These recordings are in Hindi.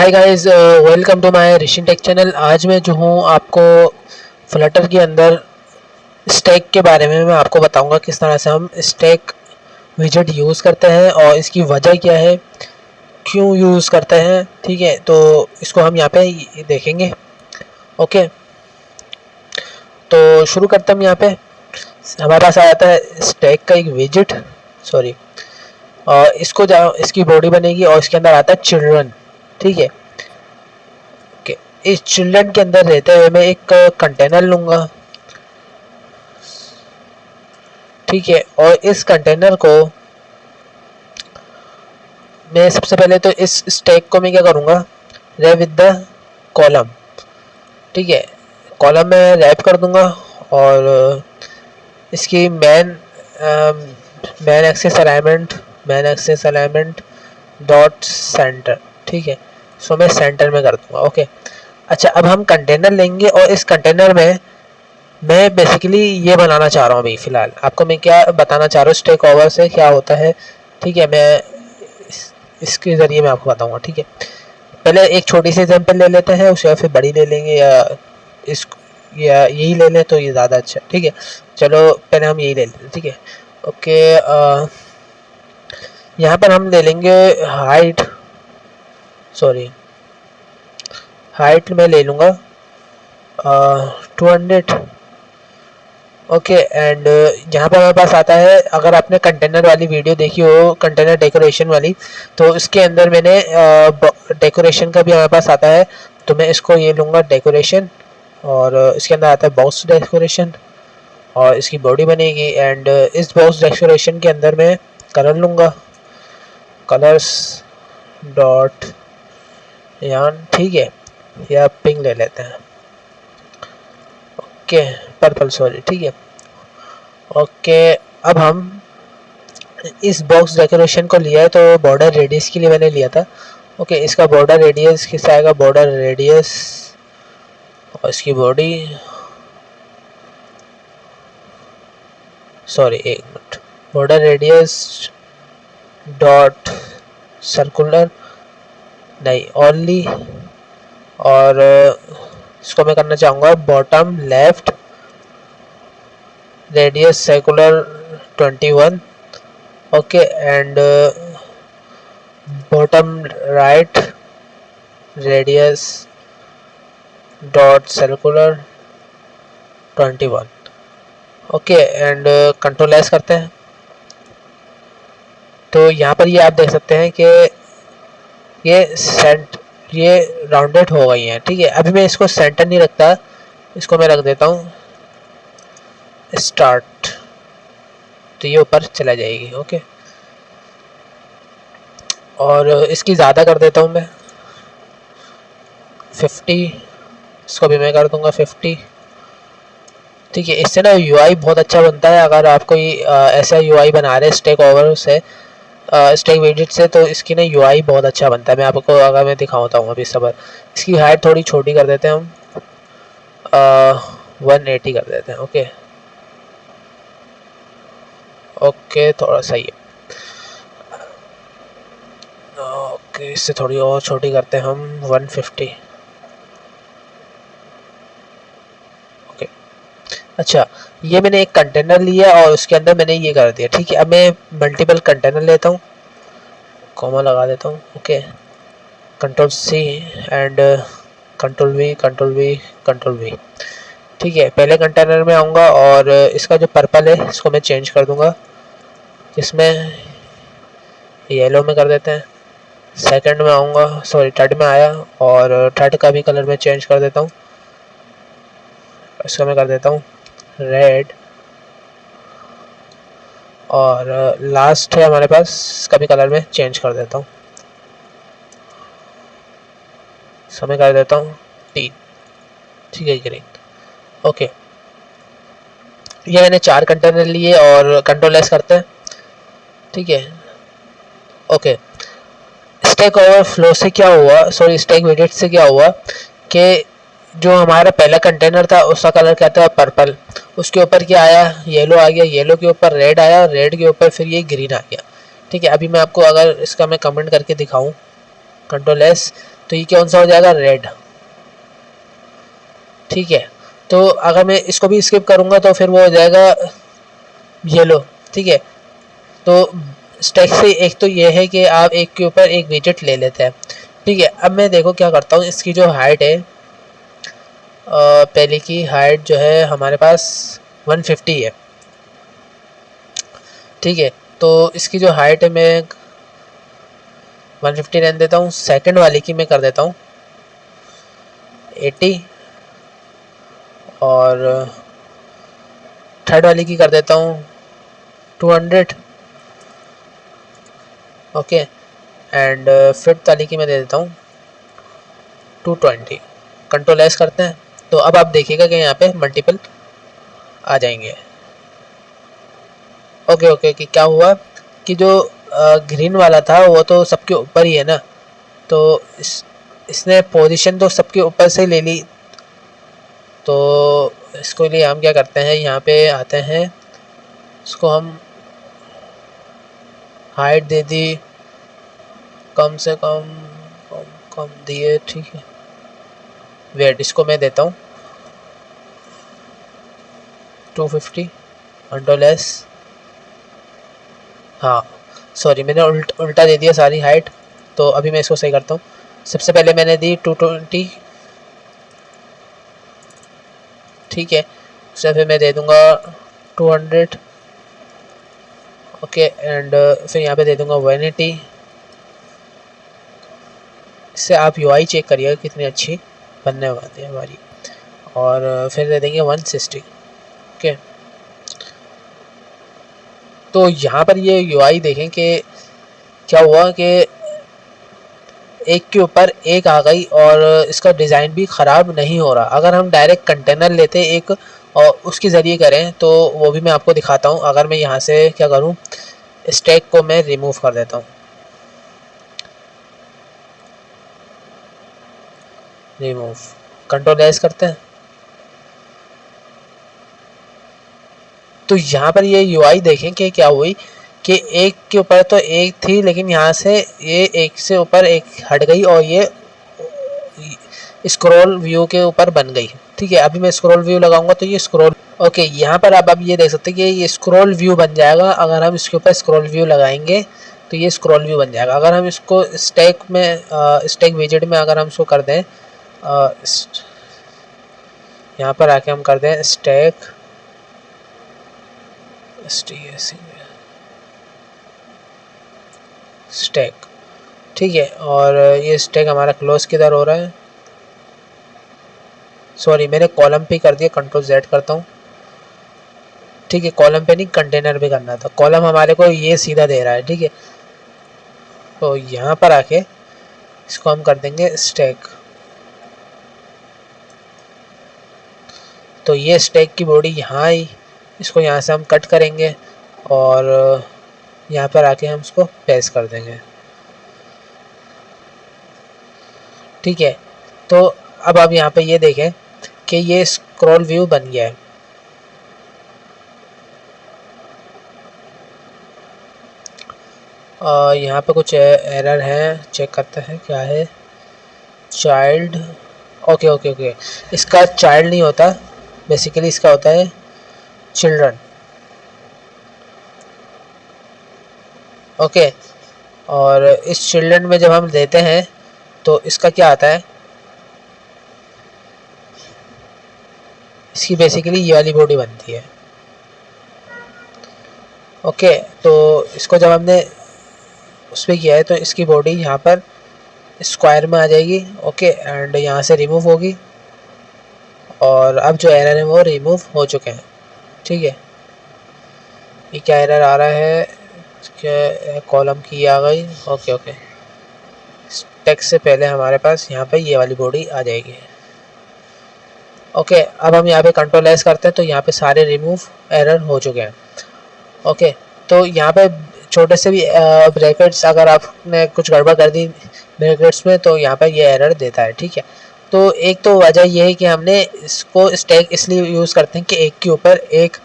Hi guys, welcome to my Rishi tech channel. आज मैं जो हूँ आपको फ्लटर के अंदर स्टैक के बारे में मैं आपको बताऊंगा किस तरह से हम स्टैक विजेट यूज़ करते हैं और इसकी वजह क्या है, क्यों यूज़ करते हैं। ठीक है, तो इसको हम यहाँ पे देखेंगे। ओके, तो शुरू करते हैं। हम यहाँ पे हमारे पास आ जाता है स्टैक का एक विजेट, सॉरी, और इसकी बॉडी बनेगी और इसके अंदर आता है चिल्ड्रन। ठीक है, इस चिल्ड्रन के अंदर रहते हुए मैं एक कंटेनर लूँगा। ठीक है, और इस कंटेनर को मैं सबसे पहले तो इस स्टैक को मैं क्या करूँगा, रैप विद द कॉलम। ठीक है, कॉलम में रैप कर दूँगा और इसकी main axis alignment dot centre. ठीक है, सो मैं सेंटर में कर दूँगा। ओके, अच्छा, अब हम कंटेनर लेंगे और इस कंटेनर में मैं बेसिकली ये बनाना चाह रहा हूँ। अभी फ़िलहाल आपको मैं क्या बताना चाह रहा हूँ, स्टैक ओवर से क्या होता है। ठीक है, मैं इसके ज़रिए मैं आपको बताऊँगा। ठीक है, पहले एक छोटी सी एग्जांपल ले लेते हैं, उसके बाद फिर बड़ी ले लेंगे, या यही ले लें तो ये ज़्यादा अच्छा। ठीक है, चलो पहले हम यही ले लेते हैं। ठीक है, ओके, यहाँ पर हम ले लेंगे हाइट मैं ले लूँगा 200। ओके, एंड यहाँ पर हमारे पास आता है, अगर आपने कंटेनर वाली वीडियो देखी हो, कंटेनर डेकोरेशन वाली, तो इसके अंदर मैंने डेकोरेशन का भी हमारे पास आता है। तो मैं इसको ये लूँगा डेकोरेशन, और इसके अंदर आता है बॉक्स डेकोरेशन और इसकी बॉडी बनेगी। एंड इस बॉक्स डेकोरेशन के अंदर मैं कलर लूँगा, कलर्स डॉट यान। ठीक है, या पिंक ले लेते हैं। Okay, purple, sorry. ठीक है, ओके, अब हम इस बॉक्स डेकोरेशन को लिया है, तो बॉर्डर रेडियस के लिए मैंने लिया था। ओके, इसका बॉर्डर रेडियस किस आएगा, बॉर्डर रेडियस और इसकी बॉडी, सॉरी एक minute, border radius dot circular नहीं ओनली, और इसको मैं करना चाहूँगा bottom left radius circular 21। Okay, and bottom right radius dot circular 21। Okay, and control S करते हैं। तो यहाँ पर ये आप देख सकते हैं कि ये राउंडेड हो गई हैं। ठीक है, अभी मैं इसको सेंटर नहीं रखता, इसको मैं रख देता हूँ स्टार्ट, तो ये ऊपर चला जाएगी। ओके, और इसकी ज़्यादा कर देता हूँ मैं 50, इसको भी मैं कर दूँगा 50। ठीक है, इससे ना यूआई बहुत अच्छा बनता है। अगर आप कोई ऐसा यूआई बना रहे स्टैक ओवर से, स्टैक विजेट से, तो इसकी ना यूआई बहुत अच्छा बनता है। मैं आपको अगर मैं दिखाता हूँ अभी सबर, इसकी हाइट थोड़ी छोटी कर देते हैं हम, 180 कर देते हैं। ओके, ओके, थोड़ा सही है। ओके, इससे थोड़ी और छोटी करते हैं हम 150। ओके, अच्छा, ये मैंने एक कंटेनर लिया और उसके अंदर मैंने ये कर दिया। ठीक है, अब मैं मल्टीपल कंटेनर लेता हूँ, कॉमा लगा देता हूँ। Okay, control C and control V, control V, control V. ठीक है, पहले कंटेनर में आऊँगा और इसका जो पर्पल है इसको मैं चेंज कर दूँगा, इसमें येलो में कर देते हैं। सेकंड में आऊँगा, सॉरी थर्ड में आया, और थर्ड का भी कलर मैं चेंज कर देता हूँ, इसका मैं कर देता हूँ रेड, और लास्ट है हमारे पास, इसका भी कलर में चेंज कर देता हूँ, इसका मैं कर देता हूँ टी। ठीक है, ग्रीन। ओके, ये मैंने 4 कंटेनर लिए और कंट्रोल एस करते हैं। ठीक है, ओके, स्टैक ओवरफ्लो से क्या हुआ, सॉरी स्टैक विजेट से क्या हुआ कि जो हमारा पहला कंटेनर था उसका कलर क्या था, पर्पल, उसके ऊपर क्या आया, येलो आ गया, येलो के ऊपर रेड आया, रेड के ऊपर फिर ये ग्रीन आ गया। ठीक है, अभी मैं आपको अगर इसका मैं कमेंट करके दिखाऊं, कंट्रोल एस, तो ये कौन सा हो जाएगा, रेड। ठीक है, तो अगर मैं इसको भी स्किप करूँगा तो फिर वो हो जाएगा येलो। ठीक है, तो स्टैक से एक तो ये है कि आप एक के ऊपर एक विजेट ले लेते हैं। ठीक है, अब मैं देखो क्या करता हूँ, इसकी जो हाइट है पहले की हाइट जो है हमारे पास 150 है। ठीक है, तो इसकी जो हाइट है मैं 150 रहने देता हूँ। सेकंड वाली की मैं कर देता हूँ 80 और थर्ड वाली की कर देता हूँ 200। ओके, एंड फिफ्थ वाली की मैं दे देता हूँ 220। कंट्रोल एस करते हैं तो अब आप देखिएगा कि यहाँ पे मल्टीपल आ जाएंगे। ओके ओके, कि क्या हुआ कि जो ग्रीन वाला था वो तो सबके ऊपर ही है ना, तो इसने पोजीशन तो सबके ऊपर से ले ली। तो इसको लिए हम क्या करते हैं, यहाँ पे आते हैं, इसको हम हाइट दे दी कम से कम कम दिए। ठीक है, वेट इसको मैं देता हूँ 250 कंट्रोल एस। हाँ सॉरी, मैंने उल्टा दे दिया सारी हाइट, तो अभी मैं इसको सही करता हूँ। सबसे पहले मैंने दी 220। ठीक है, उससे फिर मैं दे दूँगा 200। ओके, एंड फिर यहाँ पे दे दूँगा 180। इससे आप यूआई चेक करिएगा कितनी अच्छी बनने वाली है हमारी। और फिर दे देंगे 160। ओके, तो यहाँ पर ये यूआई देखें कि क्या हुआ कि एक के ऊपर एक आ गई और इसका डिज़ाइन भी ख़राब नहीं हो रहा। अगर हम डायरेक्ट कंटेनर लेते एक और उसके ज़रिए करें तो वो भी मैं आपको दिखाता हूँ। अगर मैं यहाँ से क्या करूँ, स्टैक को मैं रिमूव कर देता हूँ, रिमूव, कंट्रोल एस करते हैं, तो यहाँ पर ये यूआई देखें कि क्या हुई कि एक के ऊपर तो एक थी, लेकिन यहाँ से ये एक से ऊपर एक हट गई और ये स्क्रॉल व्यू के ऊपर बन गई। ठीक है, अभी मैं स्क्रॉल व्यू लगाऊंगा तो ये स्क्रॉल, ओके, यहाँ पर अब ये देख सकते हैं कि ये स्क्रॉल व्यू बन जाएगा। अगर हम इसके ऊपर स्क्रॉल व्यू लगाएंगे तो ये स्क्रॉल व्यू बन जाएगा। अगर हम इसको स्टैक में स्टैक विजेट में अगर हम इसको कर दें, यहाँ पर आके हम कर दें स्टैक स्टैक। ठीक है, और ये स्टैक हमारा क्लोज किधर हो रहा है, सॉरी मैंने कॉलम पे कर दिया, कंट्रोल जेड करता हूँ। ठीक है, कॉलम पे नहीं कंटेनर पे करना था, कॉलम हमारे को ये सीधा दे रहा है। ठीक है, तो यहाँ पर आके इसको हम कर देंगे स्टैक। तो ये स्टैक की बॉडी यहाँ आई, इसको यहाँ से हम कट करेंगे और यहाँ पर आके हम इसको पेस्ट कर देंगे। ठीक है, तो अब आप यहाँ पे ये देखें कि ये स्क्रॉल व्यू बन गया है। यहाँ पे कुछ एरर है, चेक करते हैं क्या है। चाइल्ड, ओके ओके ओके, इसका चाइल्ड नहीं होता, बेसिकली इसका होता है चिल्ड्रन। ओके, और इस चिल्ड्रन में जब हम देते हैं तो इसका क्या आता है, इसकी बेसिकली ये वाली बॉडी बनती है। ओके, तो इसको जब हमने उस पर किया है तो इसकी बॉडी यहाँ पर स्क्वायर में आ जाएगी। ओके, एंड यहाँ से रिमूव होगी और अब जो एरर है वो रिमूव हो चुके हैं। ठीक है, ये क्या एरर आ रहा है कि कॉलम की आ गई। ओके ओके, टेक्स्ट से पहले हमारे पास यहाँ पे ये वाली बॉडी आ जाएगी। ओके, अब हम यहाँ पे कंट्रोल एस करते हैं तो यहाँ पे सारे रिमूव एरर हो चुके हैं। ओके, तो यहाँ पे छोटे से भी ब्रैकेट्स अगर आपने कुछ गड़बड़ कर दी ब्रैकेट्स में तो यहाँ पे ये एरर देता है। ठीक है, तो एक तो वजह ये है कि हमने इसको स्टैक इसलिए यूज़ करते हैं कि एक के ऊपर एक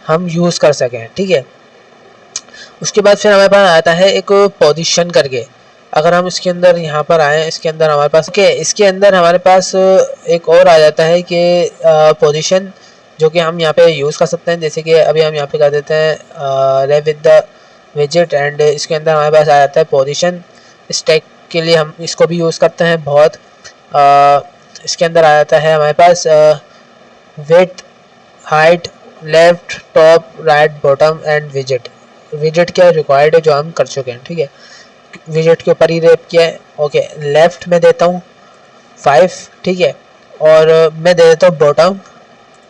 हम यूज़ कर सकें। ठीक है, उसके बाद फिर हमारे पास आता है एक पोजीशन करके। अगर हम इसके अंदर यहाँ पर आए, इसके अंदर हमारे पास इसके अंदर हमारे पास एक और आ जाता है कि पोजीशन, जो कि हम यहाँ पे यूज़ कर सकते हैं। जैसे कि अभी हम यहाँ पे कर देते हैं रेव विद द विजेट, एंड इसके अंदर हमारे पास आ जाता है पोजीशन। स्टैक के लिए हम इसको भी यूज़ करते हैं बहुत। इसके अंदर आ जाता है हमारे पास width, height, left, top, right, bottom and विजेट। विजेट क्या रिक्वायर्ड है जो हम कर चुके हैं, ठीक है, विजेट के ऊपर ही रेप किया है। ओके, लेफ्ट में देता हूँ 5, ठीक है, और मैं दे देता हूँ बॉटम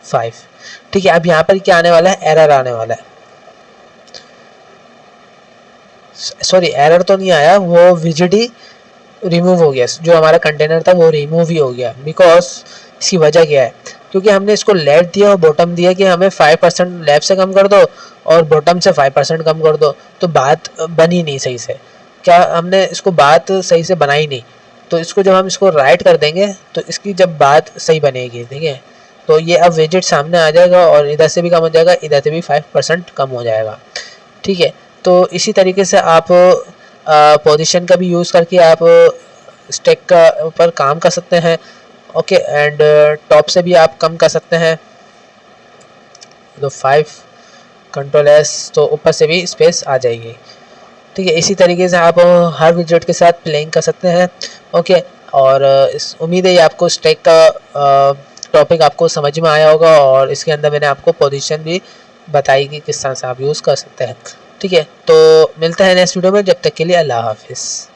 5, ठीक है। अब यहाँ पर क्या आने वाला है, एरर आने वाला है। सॉरी, एरर तो नहीं आया, वो विजेट ही रिमूव हो गया, जो हमारा कंटेनर था वो रिमूव ही हो गया। बिकॉज इसकी वजह क्या है, क्योंकि हमने इसको लेफ्ट दिया और बॉटम दिया कि हमें 5% लेफ्ट से कम कर दो और बॉटम से 5% कम कर दो, तो बात बनी नहीं सही से। क्या हमने इसको बात सही से बनाई नहीं, तो इसको जब हम इसको राइट कर देंगे तो इसकी जब बात सही बनेगी, ठीक है। तो ये अब विजेट सामने आ जाएगा और इधर से भी कम हो जाएगा, इधर से भी 5% कम हो जाएगा, ठीक है। तो इसी तरीके से आप पोजीशन का भी यूज़ करके आप स्टैक का ऊपर काम कर सकते हैं। ओके, एंड टॉप से भी आप कम कर सकते हैं। तो 5 कंट्रोल एस, तो ऊपर से भी स्पेस आ जाएगी, ठीक है। इसी तरीके से आप हर विजेट के साथ प्लेइंग कर सकते हैं। ओके, और इस उम्मीद है आपको स्टैक का टॉपिक आपको समझ में आया होगा, और इसके अंदर मैंने आपको पोजीशन भी बताई कि किस तरह से आप यूज़ कर सकते हैं, ठीक है। तो मिलते हैं नेक्स्ट वीडियो में, जब तक के लिए अल्लाह हाफिज़।